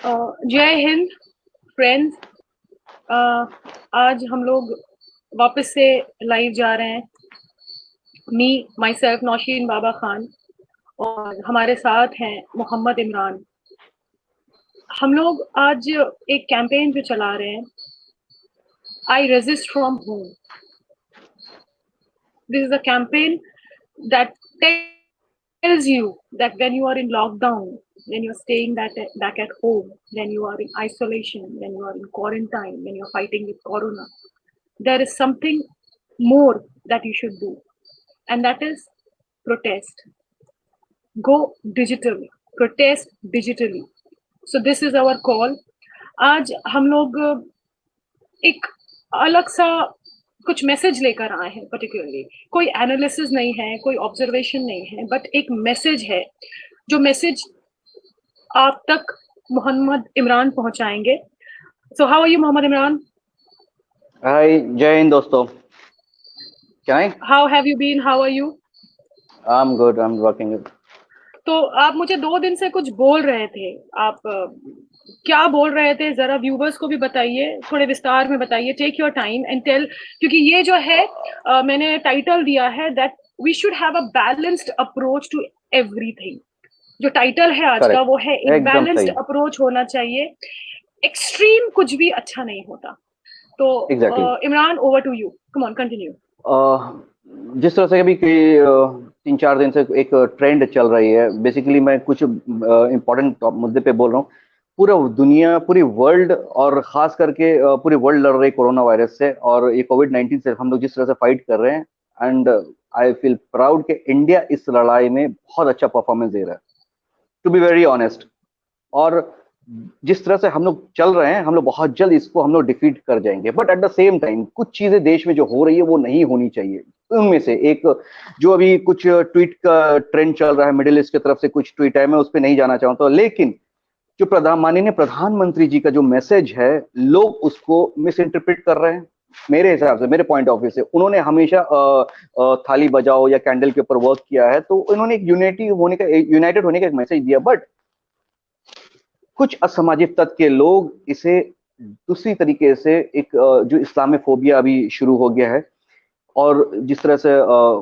जय हिंद फ्रेंड्स। आज हम लोग वापस से लाइव जा रहे हैं। मी माई सेल्फ नौशीन बाबा खान और हमारे साथ हैं मोहम्मद इमरान। हम लोग आज एक कैंपेन जो चला रहे हैं, I resist from home. This is a campaign that tells you that when you are in lockdown, when you're staying back at home, when you are in isolation, when you are in quarantine, when you're fighting with corona, there is something more that you should do, and that is protest. Go digital, protest digitally. So this is our call. आज हम लोग एक अलग सा कुछ message लेकर आए हैं। पर्टिकुलरली कोई एनालिसिस नहीं है, कोई ऑब्जर्वेशन नहीं है, बट एक मैसेज है। जो मैसेज आप तक मोहम्मद इमरान पहुंचाएंगे। So how are you Mohammed Imran? Hi, जय हिंद दोस्तों। How have you been? How are you? I am good, I am working. तो आप मुझे 2 दिन से कुछ बोल रहे थे। आप क्या बोल रहे थे, जरा व्यूवर्स को भी बताइए, थोड़े विस्तार में बताइए। Take your time and tell, क्योंकि ये जो है मैंने टाइटल दिया है that we should have a balanced approach to everything. जो टाइटल है आज का वो है एक बैलेंस्ड अप्रोच होना चाहिए। एक्सट्रीम कुछ भी अच्छा नहीं होता। तो Imran, over to you, come on, continue. जिस तरह से अभी 3-4 दिन से एक ट्रेंड चल रही है, बेसिकली मैं कुछ इम्पोर्टेंट मुद्दे पे बोल रहा हूँ। पूरा दुनिया, पूरी वर्ल्ड और खास करके पूरी वर्ल्ड लड़ रही कोरोना वायरस से, और ये कोविड-19 से हम लोग जिस तरह से फाइट कर रहे हैं, एंड आई फील प्राउड कि इंडिया इस लड़ाई में बहुत अच्छा परफॉर्मेंस दे रहा है, टू बी वेरी ऑनेस्ट। और जिस तरह से हम लोग चल रहे हैं, हम लोग बहुत जल्द इसको हम लोग डिफीट कर जाएंगे। But at the same time कुछ चीजें देश में जो हो रही है वो नहीं होनी चाहिए। उनमें से एक जो अभी कुछ ट्वीट का ट्रेंड चल रहा है, मिडिल ईस्ट की तरफ से कुछ ट्वीट है, मैं उस पर नहीं जाना चाहता, लेकिन जो माननीय प्रधानमंत्री जी का जो मैसेज है, लोग उसको मिस इंटरप्रेट कर रहे हैं। मेरे हिसाब से, मेरे पॉइंट ऑफ व्यू से, उन्होंने हमेशा थाली बजाओ या कैंडल के ऊपर वर्क किया है, तो उन्होंने एक यूनाइटेड होने का एक मैसेज दिया। बट कुछ असामाजिक तत्व के लोग इसे दूसरी तरीके से, एक जो इस्लामोफोबिया अभी शुरू हो गया है और जिस तरह से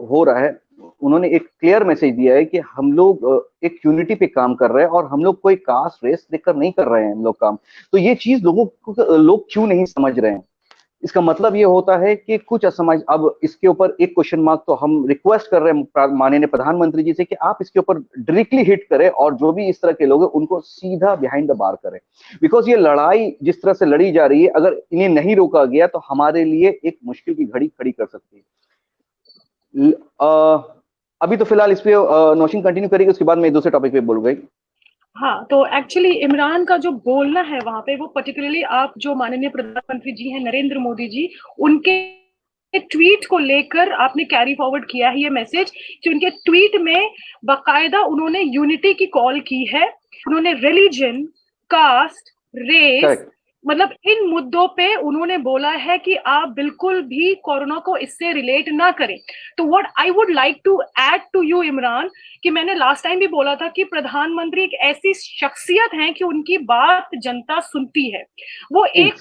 हो रहा है, उन्होंने एक क्लियर मैसेज दिया है कि हम लोग एक यूनिटी पे काम कर रहे हैं और हम लोग कोई कास्ट रेस देखकर नहीं कर रहे हैं हम लोग काम। तो ये चीज लोग क्यों नहीं समझ रहे हैं? इसका मतलब ये होता है कि कुछ असमाज। अब इसके ऊपर एक क्वेश्चन मार्क, तो हम रिक्वेस्ट कर रहे हैं माननीय प्रधानमंत्री जी से कि आप इसके ऊपर डायरेक्टली हिट करें और जो भी इस तरह के लोग हैं उनको सीधा बिहाइंड द बार करें। बिकॉज ये लड़ाई जिस तरह से लड़ी जा रही है, अगर इन्हें नहीं रोका गया तो हमारे लिए एक मुश्किल की घड़ी खड़ी कर सकती है। अभी तो फिलहाल इस पे नौशीन कंटिन्यू करेगी, उसके बाद मैं दूसरे टॉपिक पे बोलूंगा। हाँ, तो एक्चुअली इमरान का जो बोलना है वहां पे, वो पर्टिकुलरली आप जो माननीय प्रधानमंत्री जी हैं नरेंद्र मोदी जी, उनके ट्वीट को लेकर आपने कैरी फॉरवर्ड किया है ये मैसेज कि उनके ट्वीट में बाकायदा उन्होंने यूनिटी की कॉल की है। उन्होंने रिलीजन, कास्ट, रेस, मतलब इन मुद्दों पे उन्होंने बोला है कि आप बिल्कुल भी कोरोना को इससे रिलेट ना करें। तो what I would like to add to you Imran, कि मैंने लास्ट टाइम भी बोला था कि प्रधानमंत्री एक ऐसी शख्सियत है कि उनकी बात जनता सुनती है। वो एक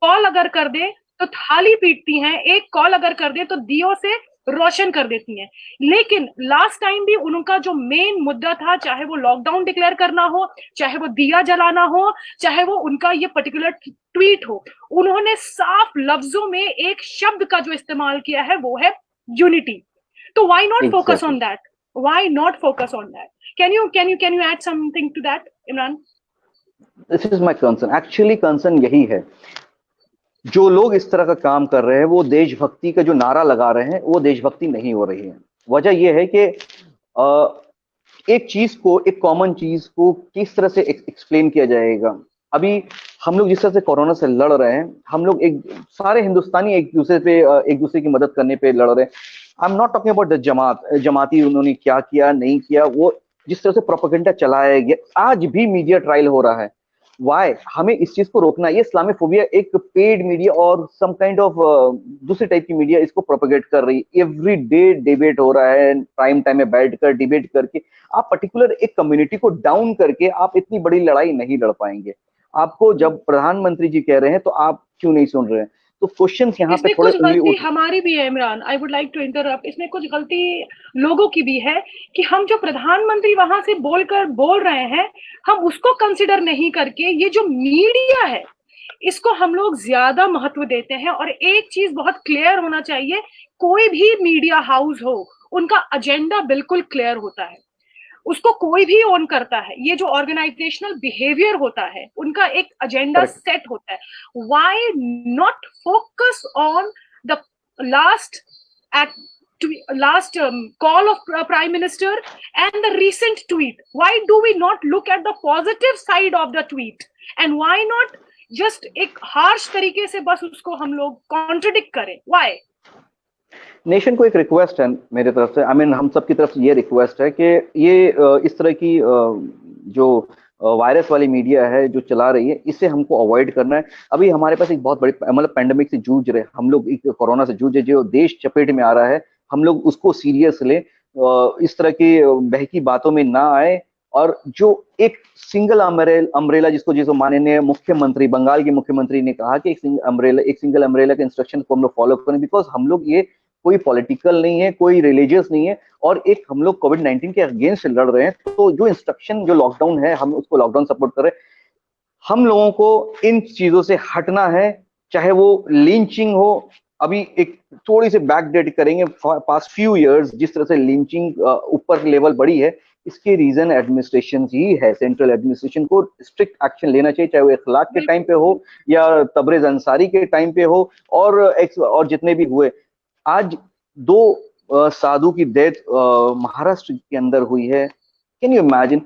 कॉल अगर कर दे तो थाली पीटती हैं, एक कॉल अगर कर दे तो दियों से रोशन कर देती हैं। लेकिन लास्ट टाइम भी उनका जो मेन मुद्दा था, चाहे वो लॉकडाउन डिक्लेयर करना हो, चाहे वो दिया जलाना हो, चाहे वो उनका ये पर्टिकुलर ट्वीट हो, उन्होंने साफ लफ्जों में एक शब्द का जो इस्तेमाल किया है वो है यूनिटी। तो why not focus on that? Why not focus on that? Can you add something to that Imran? This is my concern. Actually concern यही है, जो लोग इस तरह का काम कर रहे हैं वो देशभक्ति का जो नारा लगा रहे हैं वो देशभक्ति नहीं हो रही है। वजह यह है कि एक चीज को, एक कॉमन चीज को किस तरह से एक्सप्लेन किया जाएगा। अभी हम लोग जिस तरह से कोरोना से लड़ रहे हैं, हम लोग एक सारे हिंदुस्तानी एक दूसरे की मदद करने पे लड़ रहे हैं। I am not talking about the जमाती उन्होंने क्या किया नहीं किया, वो जिस तरह से प्रोपेगेंडा चलाया गया, आज भी मीडिया ट्रायल हो रहा है। वाई हमें इस चीज को रोकना है। ये इस्लामोफोबिया एक पेड मीडिया और सम काइंड ऑफ दूसरी टाइप की मीडिया इसको प्रोपेगेट कर रही है। एवरी डे डिबेट हो रहा है, प्राइम टाइम में बैठकर डिबेट करके आप पर्टिकुलर एक कम्युनिटी को डाउन करके आप इतनी बड़ी लड़ाई नहीं लड़ पाएंगे। आपको जब प्रधानमंत्री जी कह रहे हैं तो आप क्यों नहीं सुन रहे हैं? तो क्वेश्चन यहाँ पे इसमें थोड़े कुछ उंगली गलती उठ। हमारी भी है Imran, I would like to interrupt. इसमें कुछ गलती लोगों की भी है कि हम जो प्रधानमंत्री वहां से बोल रहे हैं, हम उसको कंसिडर नहीं करके ये जो मीडिया है इसको हम लोग ज्यादा महत्व देते हैं। और एक चीज बहुत क्लियर होना चाहिए, कोई भी मीडिया हाउस हो उनका एजेंडा बिल्कुल क्लियर होता है, उसको कोई भी ओन करता है। ये जो ऑर्गेनाइजेशनल बिहेवियर होता है उनका एक एजेंडा करेक्ट। सेट होता है। Why not focus on the last last call of prime minister and the recent tweet? Why do we not look at the positive side of the tweet, and why not just एक harsh तरीके से बस उसको हम लोग contradict करें? Why? Nation को एक रिक्वेस्ट है मेरे तरफ से, आई मीन हम सब की तरफ से ये रिक्वेस्ट है कि ये इस तरह की जो वायरस वाली मीडिया है जो चला रही है, इसे हमको अवॉइड करना है। अभी हमारे पास एक बहुत बड़ी मतलब पैंडेमिक से जूझ रहे हम लोग, एक कोरोना से जूझ रहे, जो देश चपेट में आ रहा है, हम लोग उसको सीरियस लें, इस तरह की बहकी बातों में ना आए। और जो एक सिंगल अम्ब्रेला जिसको माननीय मुख्यमंत्री, बंगाल के मुख्यमंत्री ने कहा कि एक सिंगल अम्ब्रेला के इंस्ट्रक्शन को हम लोग फॉलो करें, बिकॉज हम लोग ये कोई पॉलिटिकल नहीं है, कोई रिलीजियस नहीं है, और एक हम लोग कोविड-19 के अगेंस्ट लड़ रहे हैं। तो जो इंस्ट्रक्शन जो लॉकडाउन है, हम उसको लॉकडाउन सपोर्ट कर रहे हैं। हम लोगों को इन चीजों से हटना है, चाहे वो लिंचिंग हो। अभी एक थोड़ी सी बैकडेट करेंगे, पास्ट फ्यू इयर्स जिस तरह से लिंचिंग ऊपर लेवल बढ़ी है, इसके रीजन एडमिनिस्ट्रेशन ही है। सेंट्रल एडमिनिस्ट्रेशन को स्ट्रिक्ट एक्शन लेना चाहिए, चाहे वो इखलाक के टाइम पे हो या तबरेज अंसारी के टाइम पे हो, और जितने भी हुए। आज दो साधु की डेथ महाराष्ट्र के अंदर हुई है। Can you imagine?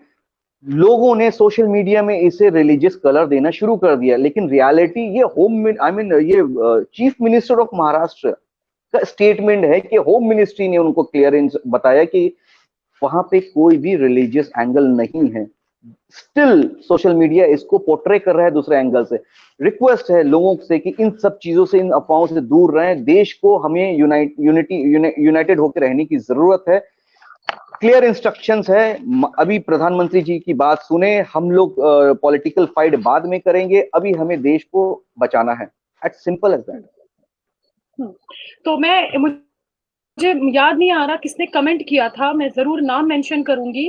लोगों ने सोशल मीडिया में इसे रिलीजियस कलर देना शुरू कर दिया, लेकिन रियलिटी ये ये चीफ मिनिस्टर ऑफ महाराष्ट्र का स्टेटमेंट है कि होम मिनिस्ट्री ने उनको क्लियरेंस बताया कि वहां पे कोई भी रिलीजियस एंगल नहीं है। स्टिल सोशल मीडिया इसको पोर्ट्रे कर रहा है दूसरे एंगल से। रिक्वेस्ट है लोगों से कि इन सब चीजों से, इन अफवाहों से दूर रहें। देश को हमें यूनाइटेड होकर रहने की जरूरत है। क्लियर इंस्ट्रक्शंस है। अभी प्रधानमंत्री जी की बात सुने, हम लोग पॉलिटिकल फाइट बाद में करेंगे, अभी हमें देश को बचाना है। At simple as that. तो मुझे याद नहीं आ रहा किसने कमेंट किया था, मैं जरूर नाम मेंशन करूंगी।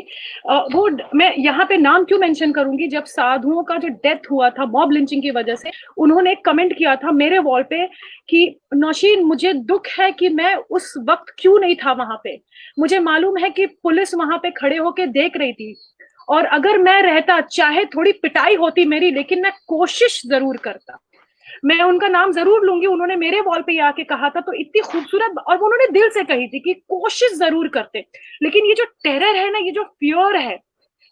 वो मैं यहाँ पे नाम क्यों मेंशन करूंगी, जब साधुओं का जो डेथ हुआ था मॉब लिंचिंग की वजह से, उन्होंने एक कमेंट किया था मेरे वॉल पे कि नौशीन मुझे दुख है कि मैं उस वक्त क्यों नहीं था वहां पे। मुझे मालूम है कि पुलिस वहां पे खड़े होके देख रही थी, और अगर मैं रहता, चाहे थोड़ी पिटाई होती मेरी, लेकिन मैं कोशिश जरूर करता। मैं उनका नाम जरूर लूंगी, उन्होंने मेरे वॉल पे आके कहा था, तो इतनी खूबसूरत, और वो उन्होंने दिल से कही थी कि कोशिश जरूर करते। लेकिन ये जो टेरर है ना, ये जो फियर है,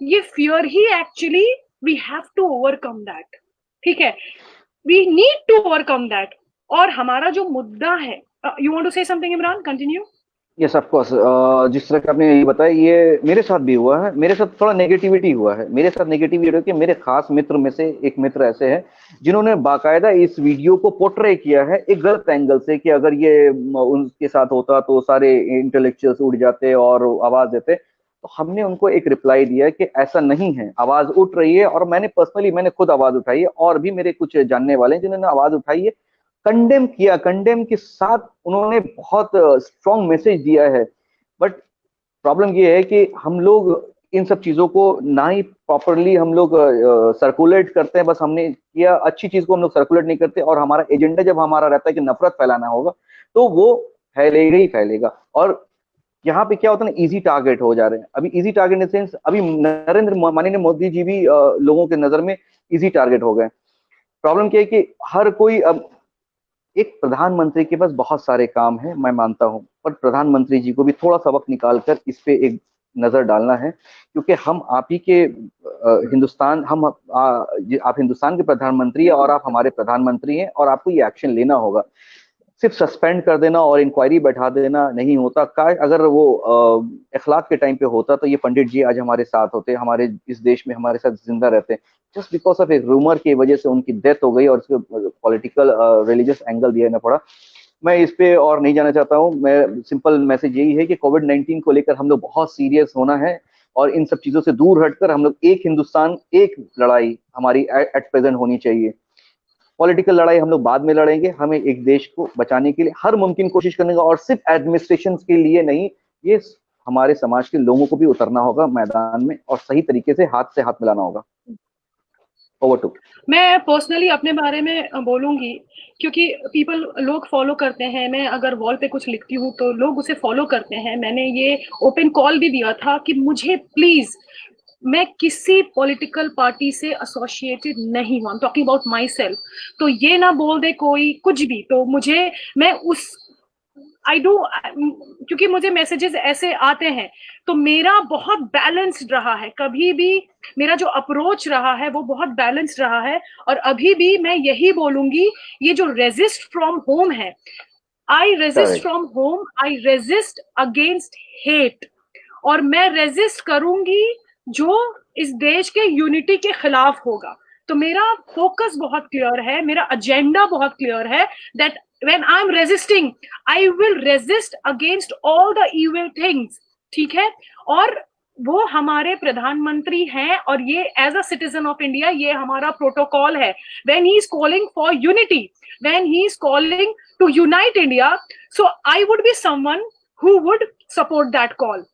ये फियर ही actually we have to overcome that. ठीक है, we need to overcome that. और हमारा जो मुद्दा है, you want to say something Imran, continue. Yes of course. जिस तरह का आपने ये बताया, ये मेरे साथ भी हुआ है। मेरे साथ थोड़ा नेगेटिविटी हुआ है। मेरे साथ नेगेटिविटी कि मेरे खास मित्र में से एक मित्र ऐसे हैं जिन्होंने बाकायदा इस वीडियो को पोर्ट्रे किया है एक गलत एंगल से, कि अगर ये उनके साथ होता तो सारे इंटेलेक्चुअल्स उड़ जाते और आवाज देते। तो हमने उनको एक रिप्लाई दिया कि ऐसा नहीं है, आवाज उठ रही है। और मैंने खुद आवाज उठाई है, और भी मेरे कुछ जानने वाले हैं जिन्होंने आवाज उठाई है, कंडेम किया। कंडेम के साथ उन्होंने बहुत स्ट्रॉन्ग मैसेज दिया है। बट प्रॉब्लम ये है कि हम लोग इन सब चीजों को ना ही प्रॉपरली हम लोग सर्कुलेट करते हैं। बस हमने किया, अच्छी चीज को हम लोग सर्कुलेट नहीं करते, और हमारा एजेंडा जब हमारा रहता है कि नफरत फैलाना होगा, तो वो फैलेगा ही फैलेगा। और यहाँ पे क्या होता है ना, इजी टारगेट हो जा रहे हैं। अभी इजी टारगेट इन सेंस, अभी माननीय मोदी जी भी लोगों के नजर में इजी टारगेट हो गए। प्रॉब्लम क्या है कि हर कोई अब, एक प्रधानमंत्री के पास बहुत सारे काम हैं, मैं मानता हूं, पर प्रधानमंत्री जी को भी थोड़ा सा वक्त निकालकर इस पे एक नजर डालना है। क्योंकि हम आप ही के हिंदुस्तान, आप हिंदुस्तान के प्रधानमंत्री हैं, और आप हमारे प्रधानमंत्री हैं, और आपको ये एक्शन लेना होगा। सिर्फ सस्पेंड कर देना और इंक्वायरी बैठा देना नहीं होता। अगर वो इखलाक के टाइम पे होता तो ये पंडित जी आज हमारे साथ होते, हमारे इस देश में हमारे साथ जिंदा रहते। जस्ट बिकॉज ऑफ एक रूमर की वजह से उनकी डेथ हो गई और इसके पॉलिटिकल रिलीजियस एंगल दिया ना पड़ा। मैं इस पे और नहीं जाना चाहता हूँ। मैं सिंपल मैसेज यही है कि कोविड-19 को लेकर हम लोग बहुत सीरियस होना है और इन सब चीजों से दूर हटकर हम लोग एक हिंदुस्तान एक लड़ाई हमारी एट प्रेजेंट होनी चाहिए। पॉलिटिकल लड़ाई हम लोग बाद में लड़ेंगे। हमें एक देश को बचाने के लिए हर मुमकिन कोशिश करने का, और सिर्फ एडमिनिस्ट्रेशन के लिए नहीं, ये हमारे समाज के लोगों को भी उतरना होगा मैदान में और सही तरीके से हाथ मिलाना होगा। Over to. मैं पर्सनली अपने बारे में बोलूंगी, क्योंकि लोग फॉलो करते हैं। मैं अगर वॉल पे कुछ लिखती हूँ तो लोग उसे फॉलो करते हैं। मैंने ये ओपन कॉल भी दिया था कि मुझे प्लीज, मैं किसी पॉलिटिकल पार्टी से एसोसिएटेड नहीं हूँ, टॉकिंग अबाउट माई सेल्फ। तो ये ना बोल दे कोई कुछ भी, तो मुझे, मैं उस आई डू, क्योंकि मुझे मैसेजेस ऐसे आते हैं, तो मेरा बहुत बैलेंस्ड रहा है। कभी भी मेरा जो अप्रोच रहा है वो बहुत बैलेंस्ड रहा है, और अभी भी मैं यही बोलूंगी, ये जो रेजिस्ट फ्रॉम होम है, I resist from home, I resist against hate, और मैं रेजिस्ट करूंगी जो इस देश के यूनिटी के खिलाफ होगा। तो मेरा फोकस बहुत क्लियर है, मेरा एजेंडा बहुत क्लियर है, that when I'm resisting, I will resist against all the evil things। ठीक है, और वो हमारे प्रधानमंत्री हैं, और ये as a citizen of India ये हमारा प्रोटोकॉल है। when he is calling for unity, when he is calling to unite India, so I would be someone who would support that call।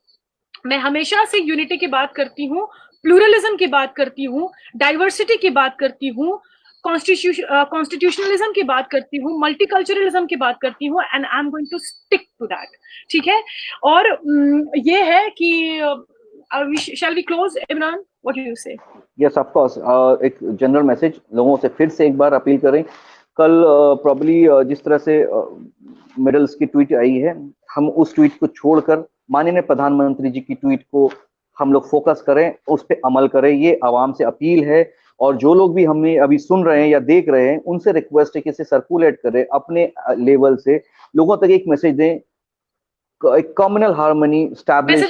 मैं हमेशा से यूनिटी की बात करती हूँ, प्लूरलिज्म की बात करती हूँ, डाइवर्सिटी की बात करती हूँ, कॉन्स्टिट्यूशनलिज्म की बात करती हूँ, मल्टीकल्चरलिज्म की बात करती हूँ, and I am going to stick to that. ठीक है, और ये है कि shall we close, Imran, what do you say? Yes, of course. एक जनरल मैसेज लोगों से फिर से एक बार अपील करें। कल प्रॉब्ली जिस तरह से मेडल्स की ट्वीट आई है, हम उस ट्वीट को छोड़कर माननीय प्रधानमंत्री जी की ट्वीट को हम लोग फोकस करें, उस पर अमल करें। ये आवाम से अपील है, और जो लोग भी हमें अभी सुन रहे हैं या देख रहे हैं उनसे रिक्वेस्ट है कि इसे सर्कुलेट करें अपने लेवल से, लोगों तक एक मैसेज दें, एक कम्युनल हार्मनी स्टैब्लिश करें,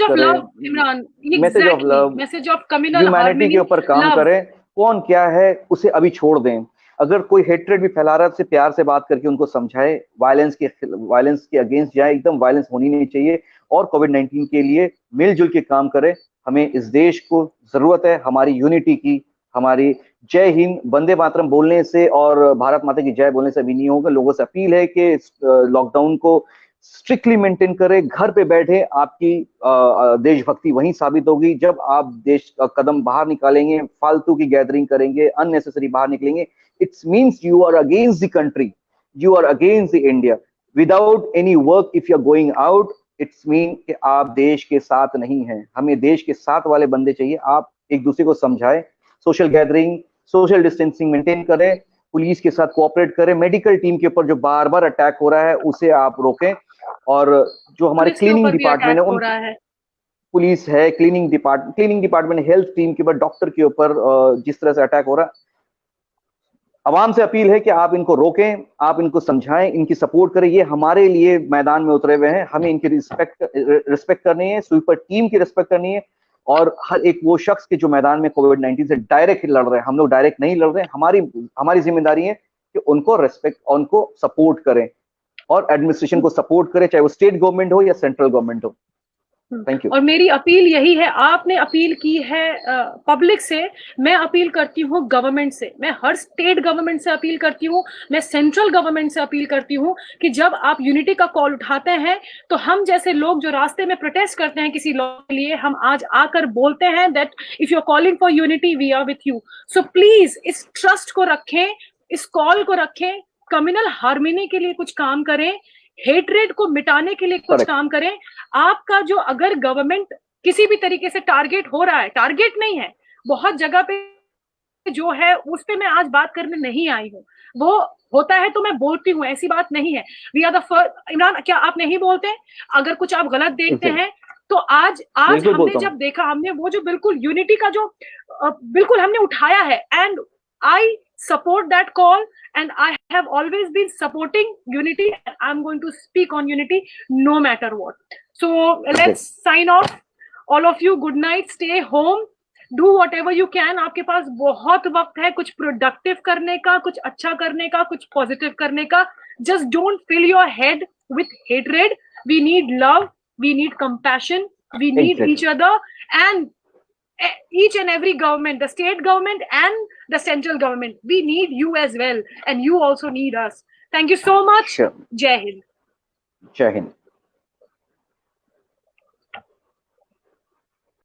message of love, message of communal humanity के ऊपर काम करें। कौन क्या है उसे अभी छोड़ दें। अगर कोई हेट्रेड भी फैला रहा है तो प्यार से बात करके उनको समझाए, वायलेंस के अगेंस्ट जाए, एकदम वायलेंस होनी नहीं चाहिए, और कोविड-19 के लिए मिलजुल के काम करें। हमें इस देश को जरूरत है हमारी यूनिटी की, हमारी जय हिंद वंदे मातरम बोलने से और भारत माता की जय बोलने से भी नहीं होगा। लोगों से अपील है कि लॉकडाउन को स्ट्रिक्टली मेंटेन करें, घर पे बैठे। आपकी देशभक्ति वहीं साबित होगी जब आप देश का कदम बाहर निकालेंगे, फालतू की गैदरिंग करेंगे, अननेसेसरी बाहर निकलेंगे। It's means you are against the country, you are against the India. Without any work if you are going out, it's mean कि आप देश के साथ नहीं हैं। हमें देश के साथ वाले बंदे चाहिए। आप एक दूसरे को समझाएं, social gathering, social distancing maintain करें, पुलिस के साथ कोऑपरेट करें, मेडिकल टीम के ऊपर जो बार बार अटैक हो रहा है उसे आप रोकें, और जो हमारे क्लीनिंग डिपार्टमेंट है, उन पुलिस है, क्लीनिंग डिपार्टमेंट, हेल्थ टीम के ऊपर, डॉक्टर के ऊपर जिस तरह से अटैक हो रहा है, आवाम से अपील है कि आप इनको रोकें, आप इनको समझाएं, इनकी सपोर्ट करें। ये हमारे लिए मैदान में उतरे हुए हैं, हमें इनकी रिस्पेक्ट करनी है, स्वीपर टीम की रिस्पेक्ट करनी है, और हर एक वो शख्स के जो मैदान में कोविड-19 से डायरेक्ट लड़ रहे हैं। हम लोग डायरेक्ट नहीं लड़ रहे हैं। हमारी जिम्मेदारी है कि उनको रेस्पेक्ट, उनको सपोर्ट करें, और एडमिनिस्ट्रेशन को सपोर्ट करें, चाहे वो स्टेट गवर्नमेंट हो या सेंट्रल गवर्नमेंट हो। Thank you. और मेरी अपील यही है, आपने अपील की है पब्लिक से, मैं अपील करती हूँ गवर्नमेंट से। मैं हर स्टेट गवर्नमेंट से अपील करती हूँ, मैं सेंट्रल गवर्नमेंट से अपील करती हूँ कि जब आप यूनिटी का कॉल उठाते हैं तो हम जैसे लोग जो रास्ते में प्रोटेस्ट करते हैं किसी लॉ के लिए, हम आज आकर बोलते हैं that if you are calling for unity we are with you. So please इस ट्रस्ट को रखें, इस कॉल को रखें, कम्युनल हार्मनी के लिए कुछ काम करें, हेट्रेड को मिटाने के लिए कुछ काम करें। आपका जो अगर गवर्नमेंट किसी भी तरीके से टारगेट हो रहा है, टारगेट नहीं है, बहुत जगह पे जो है उस पे मैं आज बात करने नहीं आई हूँ। वो होता है तो मैं बोलती हूँ, ऐसी बात नहीं है। We are the first. Imran, क्या आप नहीं बोलते? अगर कुछ आप गलत देखते हैं तो आज हमने जब देखा, हमने वो जो बिल्कुल यूनिटी का जो बिल्कुल हमने उठाया है, and I support that call, and I have always been supporting unity, and I'm going to speak on unity no matter what. So let's sign off. All of you, good night, stay home, do whatever you can. आपके पास बहुत वक्त है कुछ productive करने का, कुछ अच्छा करने का, कुछ पॉजिटिव करने का. Just don't fill your head with hatred. We need love, we need compassion, we need each other, and each and every government, the state government and the central government, we need you as well, and you also need us. Thank you so much. Sure. Jai Hind. Jai Hind.